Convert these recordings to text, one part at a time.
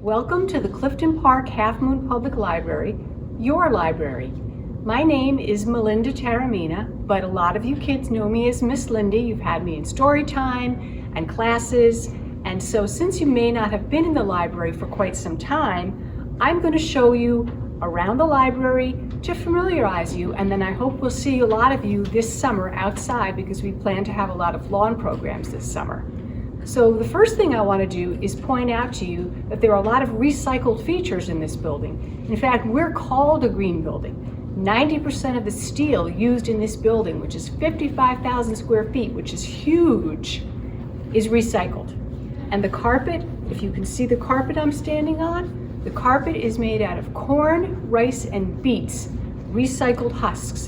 Welcome to the Clifton Park Half Moon Public Library, your library. My name is Melinda Taramina, but a lot of you kids know me as Miss Lindy. You've had me in story time and classes, and so since you may not have been in the library for quite some time, I'm going to show you around the library to familiarize you, and then I hope we'll see a lot of you this summer outside because we plan to have a lot of lawn programs this summer. So the first thing I want to do is point out to you that there are a lot of recycled features in this building. In fact, we're called a green building. 90% of the steel used in this building, which is 55,000 square feet, which is huge, is recycled. And the carpet, if you can see the carpet I'm standing on, the carpet is made out of corn, rice, and beets, recycled husks.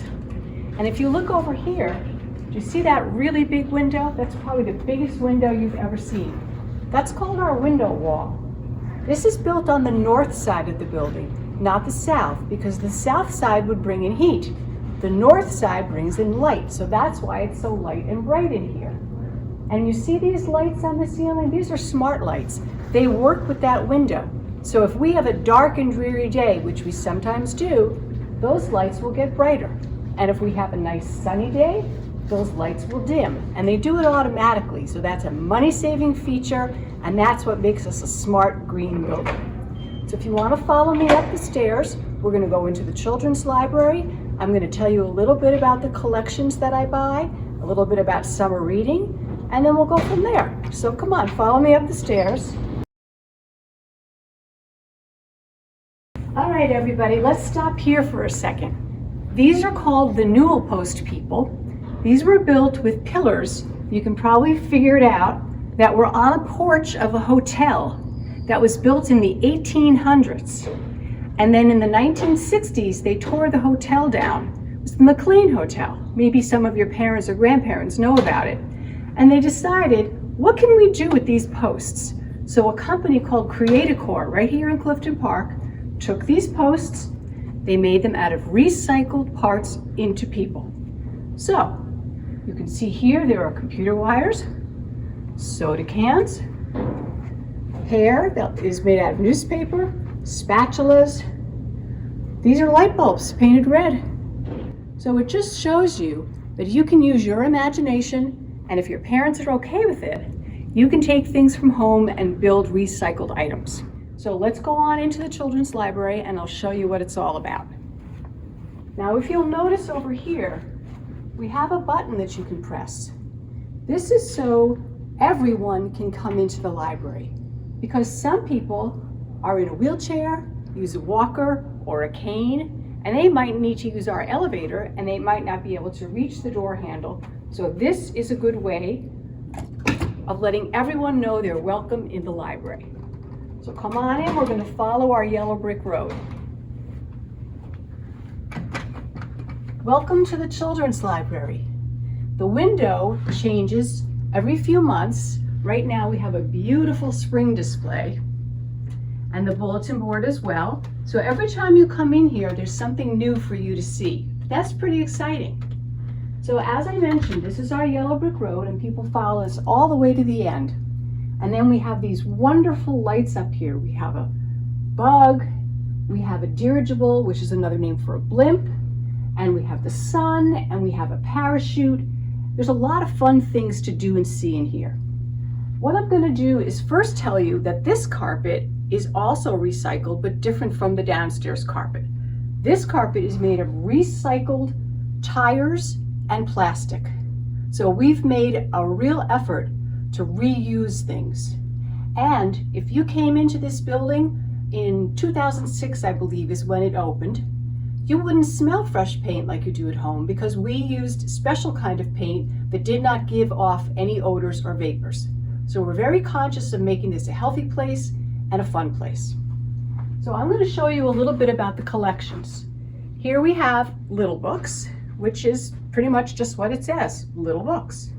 And if you look over here, do you see that really big window? That's probably the biggest window you've ever seen. That's called our window wall. This is built on the north side of the building, not the south, because the south side would bring in heat. The north side brings in light, so that's why it's so light and bright in here. And you see these lights on the ceiling? These are smart lights. They work with that window. So if we have a dark and dreary day, which we sometimes do, those lights will get brighter. And if we have a nice sunny day, those lights will dim, and they do it automatically. So that's a money-saving feature, and that's what makes us a smart green building. So if you want to follow me up the stairs, we're going to go into the children's library. I'm going to tell you a little bit about the collections that I buy, a little bit about summer reading, and then we'll go from there. So come on, follow me up the stairs. All right, everybody, let's stop here for a second. These are called the newel post people. These were built with pillars, you can probably figure it out, that were on a porch of a hotel that was built in the 1800s. And then in the 1960s, they tore the hotel down. It was the McLean Hotel. Maybe some of your parents or grandparents know about it. And they decided, what can we do with these posts? So a company called Create-A-Core right here in Clifton Park took these posts, they made them out of recycled parts into people. So, you can see here there are computer wires, soda cans, hair that is made out of newspaper, spatulas. These are light bulbs painted red. So it just shows you that you can use your imagination, and if your parents are okay with it, you can take things from home and build recycled items. So let's go on into the children's library and I'll show you what it's all about. Now if you'll notice over here, we have a button that you can press. This is so everyone can come into the library, because some people are in a wheelchair, use a walker or a cane, and they might need to use our elevator and they might not be able to reach the door handle. So this is a good way of letting everyone know they're welcome in the library. So come on in, we're going to follow our yellow brick road. Welcome to the children's library. The window changes every few months. Right now we have a beautiful spring display and the bulletin board as well. So every time you come in here, there's something new for you to see. That's pretty exciting. So as I mentioned, this is our yellow brick road and people follow us all the way to the end. And then we have these wonderful lights up here. We have a bug, we have a dirigible, which is another name for a blimp, and we have the sun, and we have a parachute. There's a lot of fun things to do and see in here. What I'm going to do is first tell you that this carpet is also recycled, but different from the downstairs carpet. This carpet is made of recycled tires and plastic. So we've made a real effort to reuse things. And if you came into this building in 2006, I believe is when it opened, you wouldn't smell fresh paint like you do at home, because we used special kind of paint that did not give off any odors or vapors. So we're very conscious of making this a healthy place and a fun place. So I'm going to show you a little bit about the collections. Here we have little books, which is pretty much just what it says, little books.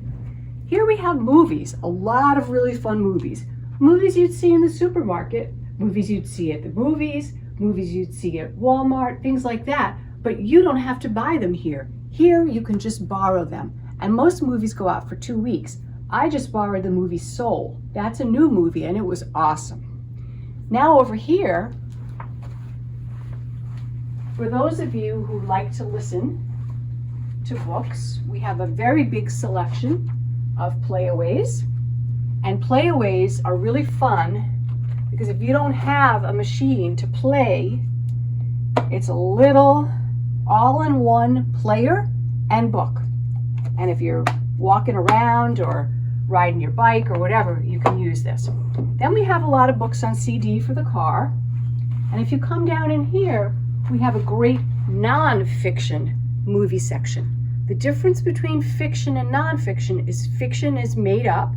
Here we have movies, a lot of really fun movies. Movies you'd see in the supermarket, movies you'd see at the movies, movies you'd see at Walmart, things like that. But you don't have to buy them here. Here you can just borrow them. And most movies go out for 2 weeks. I just borrowed the movie Soul. That's a new movie and it was awesome. Now over here, for those of you who like to listen to books, we have a very big selection of playaways. And playaways are really fun because if you don't have a machine to play, it's a little all-in-one player and book. And if you're walking around or riding your bike or whatever, you can use this. Then we have a lot of books on CD for the car. And if you come down in here, we have a great nonfiction movie section. The difference between fiction and nonfiction is fiction is made up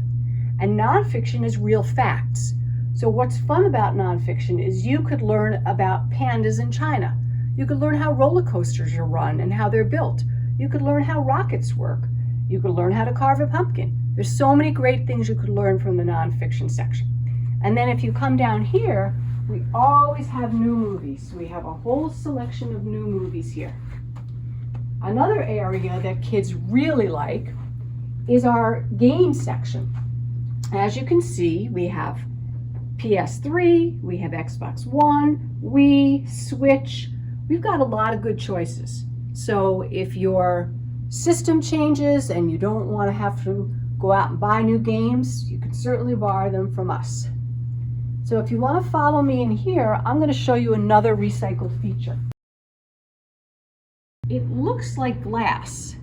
and nonfiction is real facts. So what's fun about nonfiction is you could learn about pandas in China. You could learn how roller coasters are run and how they're built. You could learn how rockets work. You could learn how to carve a pumpkin. There's so many great things you could learn from the nonfiction section. And then if you come down here, we always have new movies. We have a whole selection of new movies here. Another area that kids really like is our game section. As you can see, we have PS3, we have Xbox One, Wii, Switch. We've got a lot of good choices. So if your system changes and you don't want to have to go out and buy new games, you can certainly borrow them from us. So if you want to follow me in here, I'm going to show you another recycled feature. It looks like glass,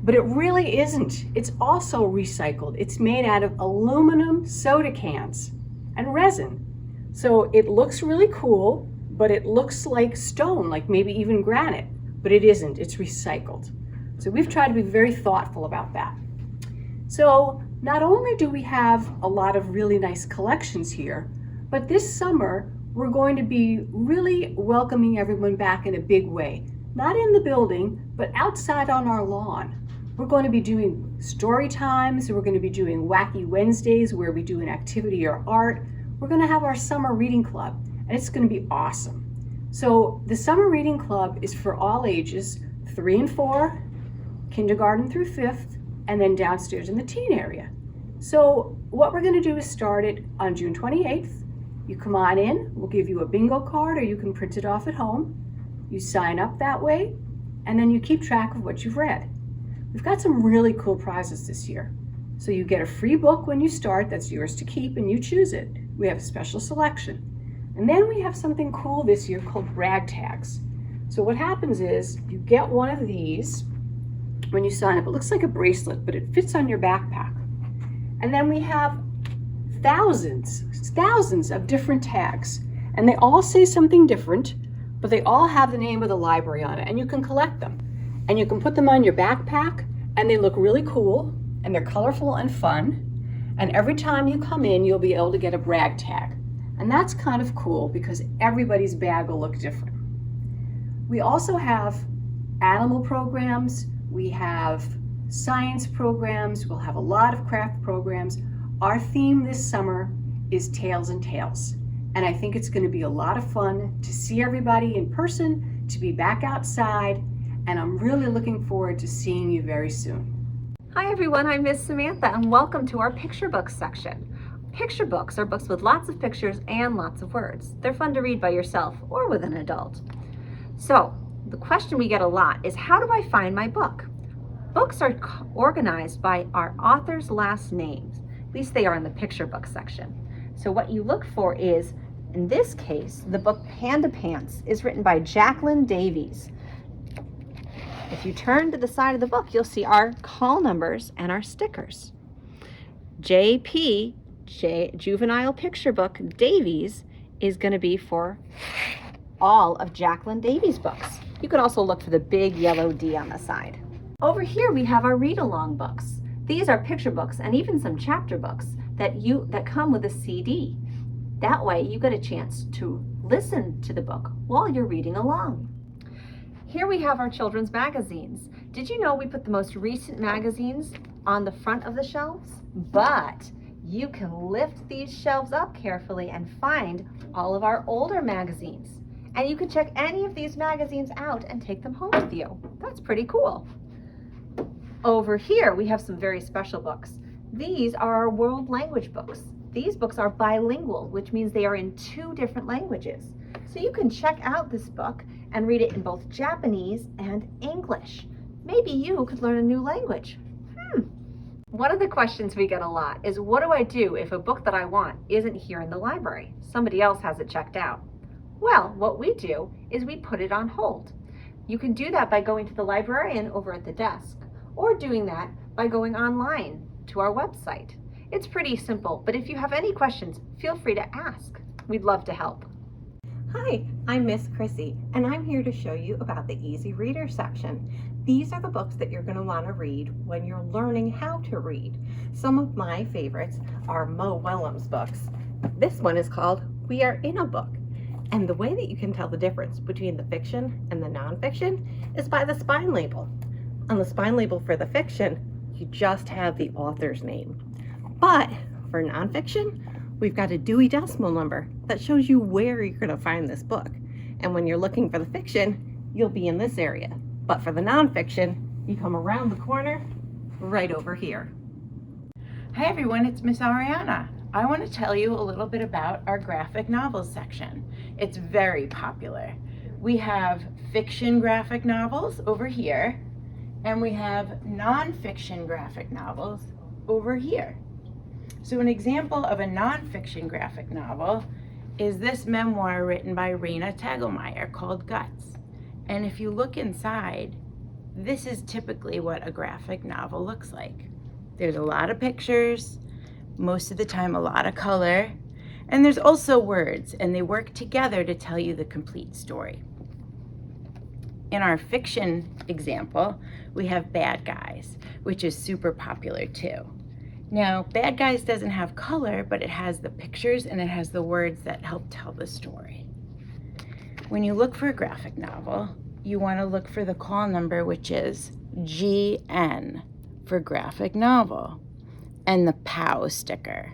but it really isn't. It's also recycled. It's made out of aluminum soda cans and resin. So it looks really cool, but it looks like stone, like maybe even granite, but it isn't. It's recycled. So we've tried to be very thoughtful about that. So not only do we have a lot of really nice collections here, but this summer we're going to be really welcoming everyone back in a big way. Not in the building, but outside on our lawn. We're going to be doing story times. We're going to be doing Wacky Wednesdays where we do an activity or art. We're going to have our summer reading club, and it's going to be awesome. So the summer reading club is for all ages, 3 and 4, kindergarten through 5th, and then downstairs in the teen area. So what we're going to do is start it on June 28th. You come on in, we'll give you a bingo card, or you can print it off at home. You sign up that way, and then you keep track of what you've read. We've got some really cool prizes this year. So you get a free book when you start that's yours to keep, and you choose it. We have a special selection. And then we have something cool this year called rag tags. So what happens is you get one of these when you sign up. It looks like a bracelet, but it fits on your backpack. And then we have thousands of different tags. And they all say something different, but they all have the name of the library on it, and you can collect them. And you can put them on your backpack, and they look really cool, and they're colorful and fun. And every time you come in, you'll be able to get a brag tag. And that's kind of cool because everybody's bag will look different. We also have animal programs. We have science programs. We'll have a lot of craft programs. Our theme this summer is Tales and Tales. And I think it's going to be a lot of fun to see everybody in person, to be back outside, and I'm really looking forward to seeing you very soon. Hi everyone, I'm Miss Samantha and welcome to our picture books section. Picture books are books with lots of pictures and lots of words. They're fun to read by yourself or with an adult. So the question we get a lot is, how do I find my book? Books are organized by our author's last names. At least they are in the picture book section. So what you look for is, in this case, the book Panda Pants is written by Jacqueline Davies. If you turn to the side of the book, you'll see our call numbers and our stickers. JP, Juvenile Picture Book Davies, is going to be for all of Jacqueline Davies' books. You can also look for the big yellow D on the side. Over here we have our read-along books. These are picture books and even some chapter books that come with a CD. That way you get a chance to listen to the book while you're reading along. Here we have our children's magazines. Did you know we put the most recent magazines on the front of the shelves? But you can lift these shelves up carefully and find all of our older magazines. And you can check any of these magazines out and take them home with you. That's pretty cool. Over here we have some very special books. These are our world language books. These books are bilingual, which means they are in 2 different languages. So you can check out this book and read it in both Japanese and English. Maybe you could learn a new language. One of the questions we get a lot is, what do I do if a book that I want isn't here in the library? Somebody else has it checked out. Well, what we do is we put it on hold. You can do that by going to the librarian over at the desk, or doing that by going online to our website. It's pretty simple, but if you have any questions, feel free to ask. We'd love to help. Hi, I'm Miss Chrissy, and I'm here to show you about the Easy Reader section. These are the books that you're going to want to read when you're learning how to read. Some of my favorites are Mo Willems' books. This one is called We Are in a Book. And the way that you can tell the difference between the fiction and the nonfiction is by the spine label. On the spine label for the fiction, you just have the author's name. But for nonfiction, we've got a Dewey Decimal Number that shows you where you're going to find this book. And when you're looking for the fiction, you'll be in this area. But for the nonfiction, you come around the corner right over here. Hi everyone, it's Miss Ariana. I want to tell you a little bit about our graphic novels section. It's very popular. We have fiction graphic novels over here, and we have nonfiction graphic novels over here. So an example of a nonfiction graphic novel is this memoir written by Raina Tegelmeier called Guts. And if you look inside, this is typically what a graphic novel looks like. There's a lot of pictures, most of the time a lot of color, and there's also words, and they work together to tell you the complete story. In our fiction example, we have Bad Guys, which is super popular too. Now, Bad Guys doesn't have color, but it has the pictures and it has the words that help tell the story. When you look for a graphic novel, you want to look for the call number, which is GN for graphic novel, and the POW sticker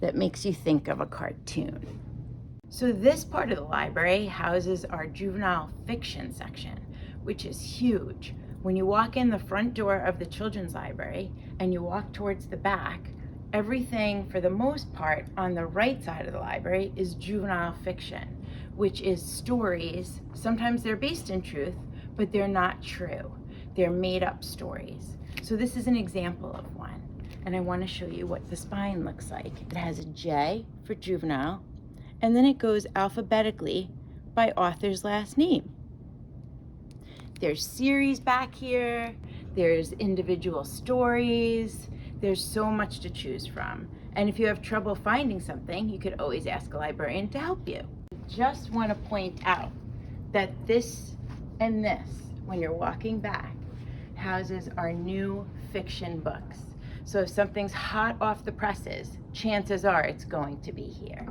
that makes you think of a cartoon. So this part of the library houses our juvenile fiction section, which is huge. When you walk in the front door of the children's library and you walk towards the back, everything for the most part on the right side of the library is juvenile fiction, which is stories. Sometimes they're based in truth, but they're not true. They're made up stories. So this is an example of one. And I want to show you what the spine looks like. It has a J for juvenile, and then it goes alphabetically by author's last name. There's series back here, there's individual stories, there's so much to choose from. And if you have trouble finding something, you could always ask a librarian to help you. Just want to point out that this and this, when you're walking back, houses our new fiction books. So if something's hot off the presses, chances are it's going to be here.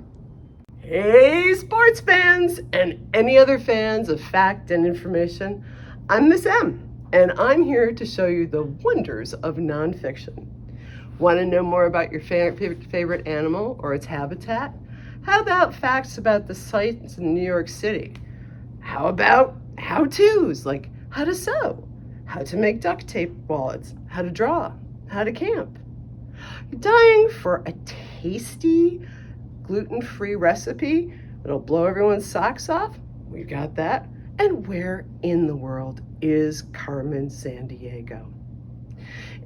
Hey sports fans and any other fans of fact and information, I'm Miss M, and I'm here to show you the wonders of nonfiction. Want to know more about your favorite animal or its habitat? How about facts about the sights in New York City? How about how-tos, like how to sew, how to make duct tape wallets, how to draw, how to camp? You're dying for a tasty, gluten-free recipe that'll blow everyone's socks off? We've got that. And where in the world is Carmen Sandiego?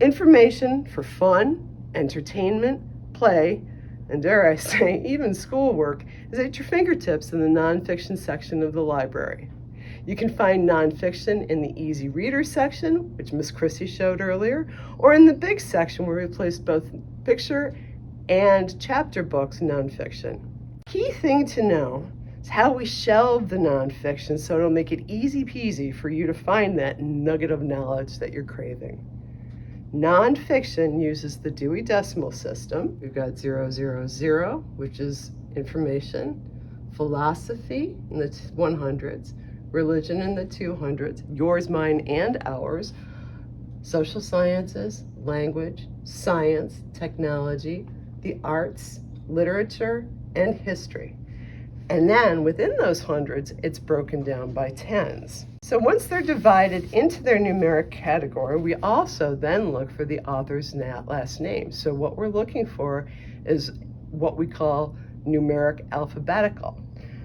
Information for fun, entertainment, play, and dare I say, even schoolwork is at your fingertips in the nonfiction section of the library. You can find nonfiction in the Easy Reader section, which Miss Chrissy showed earlier, or in the big section where we placed both picture and chapter books nonfiction. Key thing to know is how we shelve the nonfiction so it'll make it easy peasy for you to find that nugget of knowledge that you're craving. Nonfiction uses the Dewey Decimal System. We've got 000, which is information, philosophy in the 100s, religion in the 200s, yours, mine, and ours, social sciences, language, science, technology, the arts, literature, and history. And then within those hundreds, it's broken down by tens. So once they're divided into their numeric category, we also then look for the author's last name. So what we're looking for is what we call numeric alphabetical.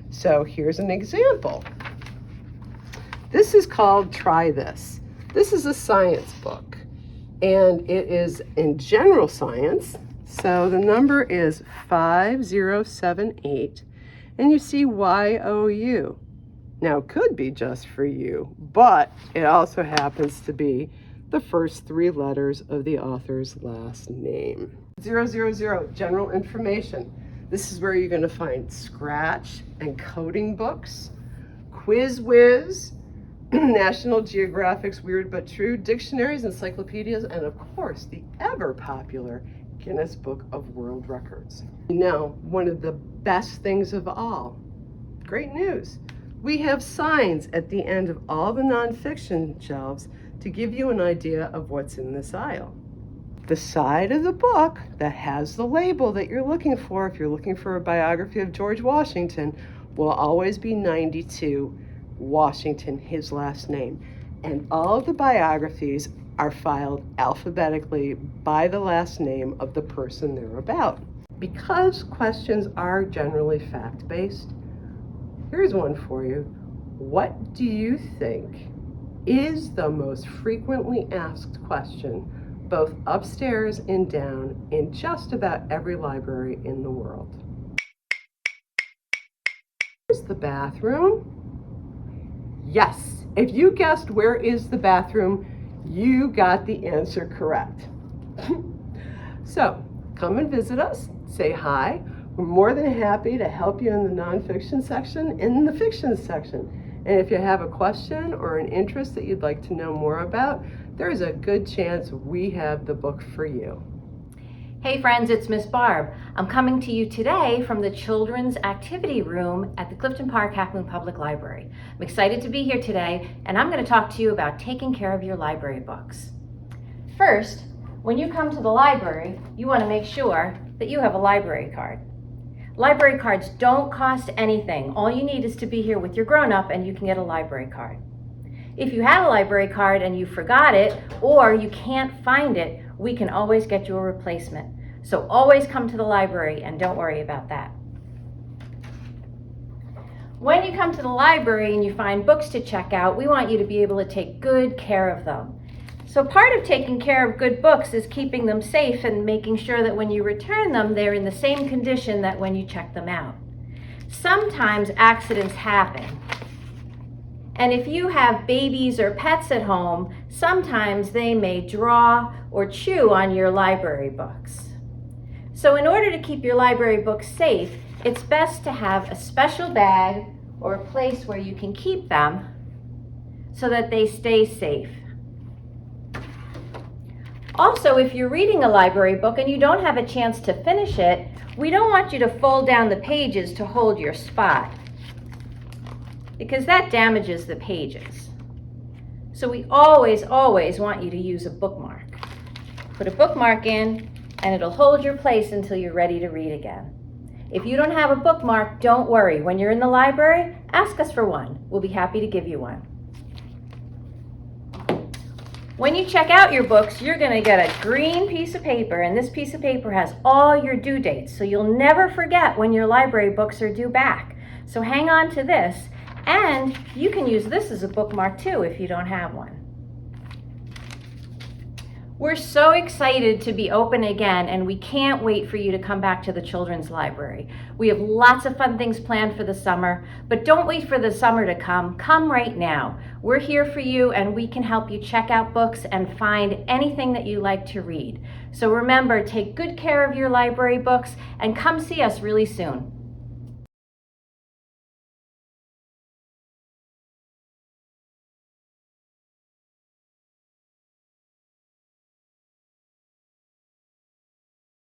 So here's an example. This is called Try This. This is a science book, and it is in general science. So the number is 5078, and you see YOU. Now, it could be just for you, but it also happens to be the first 3 letters of the author's last name. 000, general information. This is where you're going to find scratch and coding books, Quiz Whiz, National Geographic's Weird But True, dictionaries, encyclopedias, and of course, the ever popular Guinness Book of World Records. Now, one of the best things of all, great news. We have signs at the end of all the nonfiction shelves to give you an idea of what's in this aisle. The side of the book that has the label that you're looking for, if you're looking for a biography of George Washington, will always be 92 Washington, his last name. And all of the biographies are filed alphabetically by the last name of the person they're about. Because questions are generally fact-based, here's one for you. What do you think is the most frequently asked question, both upstairs and down, in just about every library in the world? Where's the bathroom? Yes, if you guessed where is the bathroom, you got the answer correct. So, come and visit us, say hi. We're more than happy to help you in the nonfiction section and in the fiction section. And if you have a question or an interest that you'd like to know more about, there's a good chance we have the book for you. Hey friends, it's Miss Barb. I'm coming to you today from the Children's Activity Room at the Clifton Park Half Moon Public Library. I'm excited to be here today, and I'm going to talk to you about taking care of your library books. First, when you come to the library, you want to make sure that you have a library card. Library cards don't cost anything. All you need is to be here with your grown-up and you can get a library card. If you have a library card and you forgot it or you can't find it, we can always get you a replacement. So always come to the library and don't worry about that. When you come to the library and you find books to check out, we want you to be able to take good care of them. So part of taking care of good books is keeping them safe and making sure that when you return them, they're in the same condition that when you check them out. Sometimes accidents happen. And if you have babies or pets at home, sometimes they may draw or chew on your library books. So in order to keep your library books safe, it's best to have a special bag or a place where you can keep them so that they stay safe. Also, if you're reading a library book and you don't have a chance to finish it, we don't want you to fold down the pages to hold your spot, because that damages the pages. So we always want you to use a bookmark. Put a bookmark in and it'll hold your place until you're ready to read again. If you don't have a bookmark, don't worry. When you're in the library, ask us for one. We'll be happy to give you one. When you check out your books, you're going to get a green piece of paper, and this piece of paper has all your due dates, so you'll never forget when your library books are due back. So hang on to this, and you can use this as a bookmark too if you don't have one. We're so excited to be open again, and we can't wait for you to come back to the Children's Library. We have lots of fun things planned for the summer, but don't wait for the summer to come. Come right now. We're here for you, and we can help you check out books and find anything that you like to read. So remember, take good care of your library books and come see us really soon.